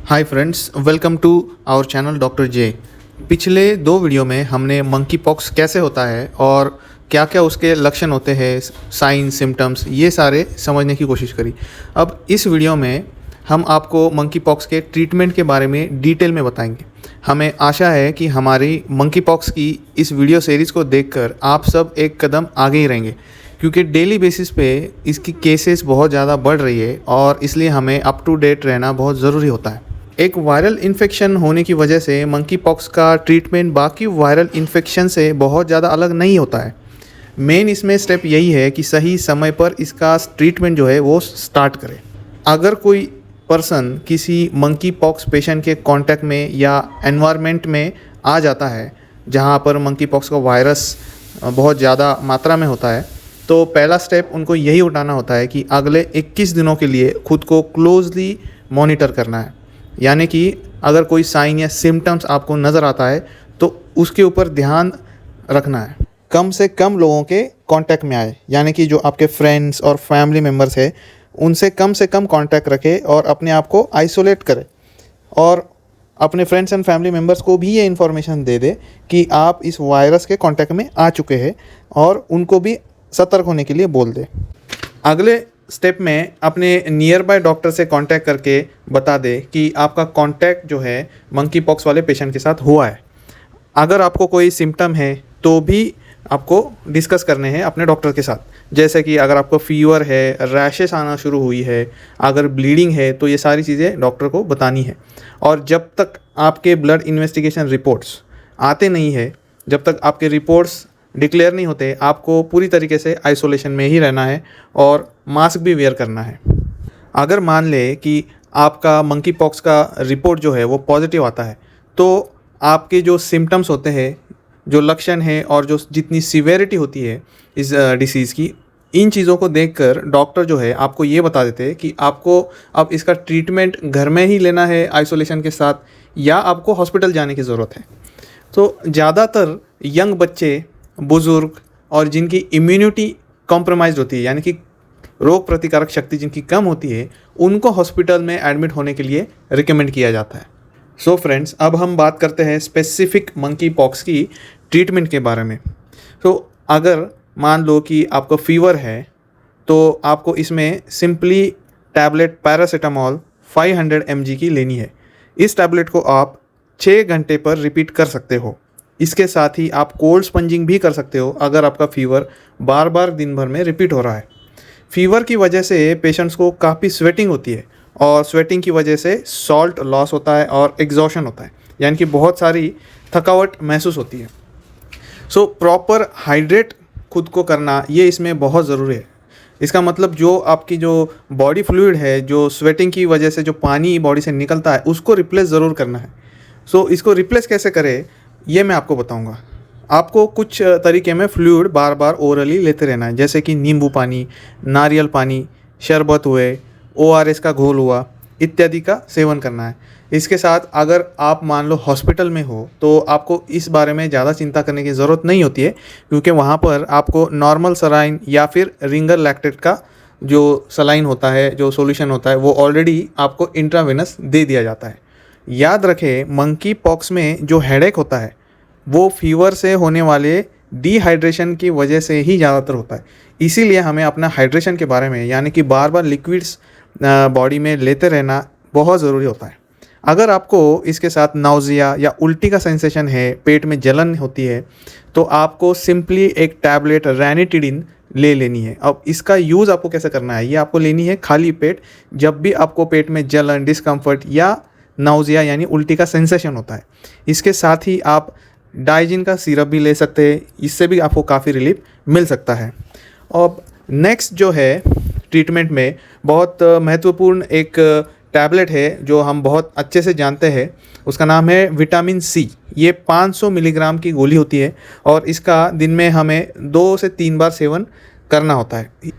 Hi friends, welcome to our channel doctor J. पिछले दो video में हमने मंकी पॉक्स कैसे होता है और क्या क्या उसके लक्षण होते हैं, साइन सिम्टम्स, ये सारे समझने की कोशिश करी। अब इस वीडियो में हम आपको मंकी पॉक्स के ट्रीटमेंट के बारे में डिटेल में बताएंगे। हमें आशा है कि हमारी मंकी पॉक्स की इस वीडियो सीरीज़ को देखकर आप सब एक कदम आगे ही रहेंगे, क्योंकि डेली बेसिस पे इसकी केसेस बहुत ज़्यादा बढ़ रही है और इसलिए हमें अप टू डेट रहना बहुत ज़रूरी होता है। एक वायरल इन्फेक्शन होने की वजह से मंकी पॉक्स का ट्रीटमेंट बाकी वायरल इन्फेक्शन से बहुत ज़्यादा अलग नहीं होता है। मेन इसमें स्टेप यही है कि सही समय पर इसका ट्रीटमेंट जो है वो स्टार्ट करें। अगर कोई पर्सन किसी मंकी पॉक्स पेशेंट के कांटेक्ट में या एनवायरनमेंट में आ जाता है जहां पर मंकी पॉक्स का वायरस बहुत ज़्यादा मात्रा में होता है, तो पहला स्टेप उनको यही उठाना होता है कि अगले 21 दिनों के लिए खुद को क्लोजली मॉनिटर करना है। यानी कि अगर कोई साइन या सिम्टम्स आपको नज़र आता है तो उसके ऊपर ध्यान रखना है। कम से कम लोगों के कांटेक्ट में आए, यानी कि जो आपके फ्रेंड्स और फैमिली मेम्बर्स हैं उनसे कम से कम कांटेक्ट रखें और अपने आप को आइसोलेट करें। और अपने फ्रेंड्स एंड फैमिली मेम्बर्स को भी ये इन्फॉर्मेशन दे दे कि आप इस वायरस के कांटेक्ट में आ चुके हैं और उनको भी सतर्क होने के लिए बोल दे। अगले स्टेप में अपने नियर बाय डॉक्टर से कांटेक्ट करके बता दे कि आपका कांटेक्ट जो है मंकी पॉक्स वाले पेशेंट के साथ हुआ है। अगर आपको कोई सिम्टम है तो भी आपको डिस्कस करने हैं अपने डॉक्टर के साथ, जैसे कि अगर आपको फीवर है, रैशेस आना शुरू हुई है, अगर ब्लीडिंग है, तो ये सारी चीज़ें डॉक्टर को बतानी है। और जब तक आपके ब्लड इन्वेस्टिगेशन रिपोर्ट्स आते नहीं है, जब तक आपके रिपोर्ट्स डिक्लेयर नहीं होते, आपको पूरी तरीके से आइसोलेशन में ही रहना है और मास्क भी वेयर करना है। अगर मान ले कि आपका मंकी पॉक्स का रिपोर्ट जो है वो पॉजिटिव आता है, तो आपके जो सिम्टम्स होते हैं, जो लक्षण है और जो जितनी सीवेरिटी होती है इस डिसीज़ की, इन चीज़ों को देखकर डॉक्टर जो है आपको ये बता देते हैं कि आपको अब इसका ट्रीटमेंट घर में ही लेना है आइसोलेशन के साथ, या आपको हॉस्पिटल जाने की ज़रूरत है। तो ज़्यादातर यंग बच्चे, बुज़ुर्ग और जिनकी इम्यूनिटी कॉम्प्रोमाइज़ होती है, यानी कि रोग प्रतिकारक शक्ति जिनकी कम होती है, उनको हॉस्पिटल में एडमिट होने के लिए रिकमेंड किया जाता है। सो फ्रेंड्स, अब हम बात करते हैं स्पेसिफिक मंकी पॉक्स की ट्रीटमेंट के बारे में। तो अगर मान लो कि आपको फीवर है तो आपको इसमें सिंपली टैबलेट पैरासीटामोल 500 mg की लेनी है। इस टैबलेट को आप 6 घंटे पर रिपीट कर सकते हो। इसके साथ ही आप कोल्ड स्पंजिंग भी कर सकते हो अगर आपका फीवर बार बार दिन भर में रिपीट हो रहा है। फीवर की वजह से पेशेंट्स को काफ़ी स्वेटिंग होती है और स्वेटिंग की वजह से सॉल्ट लॉस होता है और एग्जॉशन होता है, यानी कि बहुत सारी थकावट महसूस होती है। सो प्रॉपर हाइड्रेट खुद को करना ये इसमें बहुत ज़रूरी है। इसका मतलब जो आपकी जो बॉडी फ्लूइड है, जो स्वेटिंग की वजह से जो पानी बॉडी से निकलता है, उसको रिप्लेस ज़रूर करना है। सो इसको रिप्लेस कैसे करें ये मैं आपको बताऊंगा। आपको कुछ तरीके में फ्लूइड बार बार ओरली लेते रहना है, जैसे कि नींबू पानी, नारियल पानी, शरबत हुए, ORS का घोल हुआ, इत्यादि का सेवन करना है। इसके साथ अगर आप मान लो हॉस्पिटल में हो तो आपको इस बारे में ज़्यादा चिंता करने की ज़रूरत नहीं होती है, क्योंकि वहाँ पर आपको नॉर्मल सलाइन या फिर रिंगर लैक्टेट का जो सलाइन होता है, जो सॉल्यूशन होता है, वो ऑलरेडी आपको इंट्रावेनस दे दिया जाता है। याद रखें, मंकी पॉक्स में जो हेडेक होता है वो फीवर से होने वाले डिहाइड्रेशन की वजह से ही ज़्यादातर होता है। इसीलिए हमें अपना हाइड्रेशन के बारे में, यानी कि बार बार लिक्विड्स बॉडी में लेते रहना बहुत ज़रूरी होता है। अगर आपको इसके साथ नाउजिया या उल्टी का सेंसेशन है, पेट में जलन होती है, तो आपको सिंपली एक टैबलेट रैनिटिडिन ले लेनी है। अब इसका यूज़ आपको कैसे करना है, ये आपको लेनी है खाली पेट, जब भी आपको पेट में जलन, डिस्कम्फर्ट या नाउजिया यानी उल्टी का सेंसेशन होता है। इसके साथ ही आप डाइजिन का सिरप भी ले सकते हैं, इससे भी आपको काफ़ी रिलीफ मिल सकता है। और नेक्स्ट जो है ट्रीटमेंट में बहुत महत्वपूर्ण एक टैबलेट है जो हम बहुत अच्छे से जानते हैं, उसका नाम है विटामिन सी। ये 500 मिलीग्राम की गोली होती है और इसका दिन में हमें 2 से 3 बार सेवन करना होता है।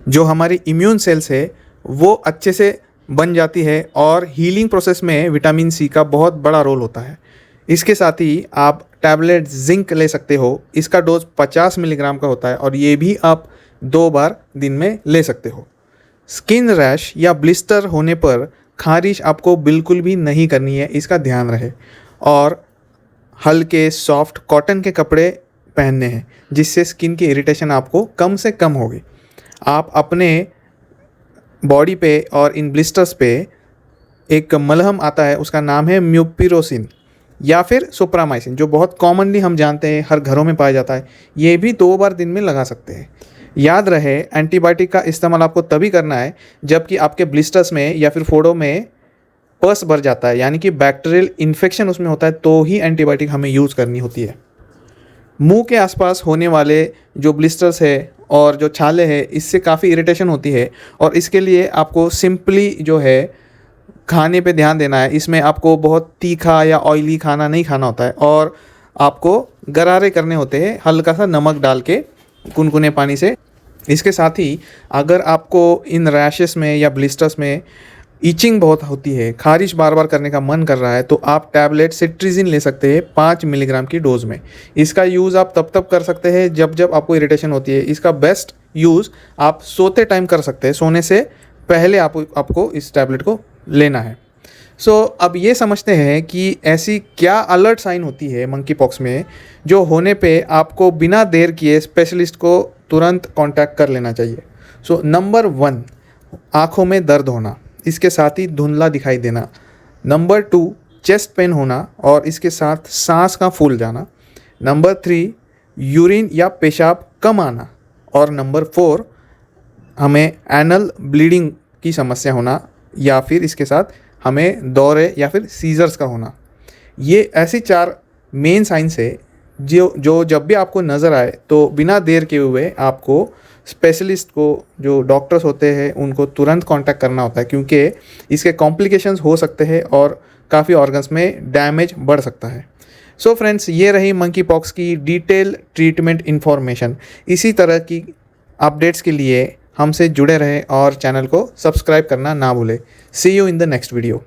जो हमारी इम्यून सेल्स है वो अच्छे से बन जाती है और हीलिंग प्रोसेस में विटामिन सी का बहुत बड़ा रोल होता है। इसके साथ ही आप टैबलेट जिंक ले सकते हो। इसका डोज 50 मिलीग्राम का होता है और ये भी आप 2 बार दिन में ले सकते हो। स्किन रैश या ब्लिस्टर होने पर खारिश आपको बिल्कुल भी नहीं करनी है, इसका ध्यान रहे। और हल्के सॉफ्ट कॉटन के कपड़े पहनने हैं जिससे स्किन की इरिटेशन आपको कम से कम होगी। आप अपने बॉडी पे और इन ब्लिस्टर्स पे एक मलहम आता है, उसका नाम है म्यूपिरोसिन या फिर सुप्रामाइसिन, जो बहुत कॉमनली हम जानते हैं, हर घरों में पाया जाता है। ये भी 2 बार दिन में लगा सकते हैं। याद रहे, एंटीबायोटिक का इस्तेमाल आपको तभी करना है जबकि आपके ब्लिस्टर्स में या फिर फोड़ों में पस भर जाता है, यानी कि बैक्टीरियल इन्फेक्शन उसमें होता है, तो ही एंटीबायोटिक हमें यूज़ करनी होती है। मुंह के आसपास होने वाले जो ब्लिस्टर्स है और जो छाले हैं, इससे काफ़ी इरिटेशन होती है और इसके लिए आपको सिंपली जो है खाने पे ध्यान देना है। इसमें आपको बहुत तीखा या ऑयली खाना नहीं खाना होता है और आपको गरारे करने होते हैं हल्का सा नमक डाल के गुनगुने पानी से। इसके साथ ही अगर आपको इन रैशेस में या ब्लिस्टर्स में ईचिंग बहुत होती है, खारिश बार बार करने का मन कर रहा है, तो आप टैबलेट सिट्रिजिन ले सकते हैं 5 मिलीग्राम की डोज में। इसका यूज़ आप तब कर सकते हैं जब जब आपको इरिटेशन होती है। इसका बेस्ट यूज़ आप सोते टाइम कर सकते हैं, सोने से पहले आपको इस टैबलेट को लेना है। अब ये समझते हैं कि ऐसी क्या अलर्ट साइन होती है मंकी पॉक्स में, जो होने पे आपको बिना देर किए स्पेशलिस्ट को तुरंत कांटेक्ट कर लेना चाहिए। नंबर 1, आँखों में दर्द होना, इसके साथ ही धुंधला दिखाई देना। नंबर 2, चेस्ट पेन होना और इसके साथ सांस का फूल जाना। नंबर 3, यूरिन या पेशाब कम आना। और नंबर 4, हमें एनल ब्लीडिंग की समस्या होना या फिर इसके साथ हमें दौरे या फिर सीजर्स का होना। ये ऐसी 4 मेन साइंस है जो जब भी आपको नज़र आए तो बिना देर के हुए आपको स्पेशलिस्ट को, जो डॉक्टर्स होते हैं, उनको तुरंत कांटेक्ट करना होता है, क्योंकि इसके कॉम्प्लिकेशंस हो सकते हैं और काफ़ी ऑर्गन्स में डैमेज बढ़ सकता है। फ्रेंड्स, ये रही मंकी पॉक्स की डिटेल ट्रीटमेंट इन्फॉर्मेशन। इसी तरह की अपडेट्स के लिए हमसे जुड़े रहें और चैनल को सब्सक्राइब करना ना भूलें। See you in the next video.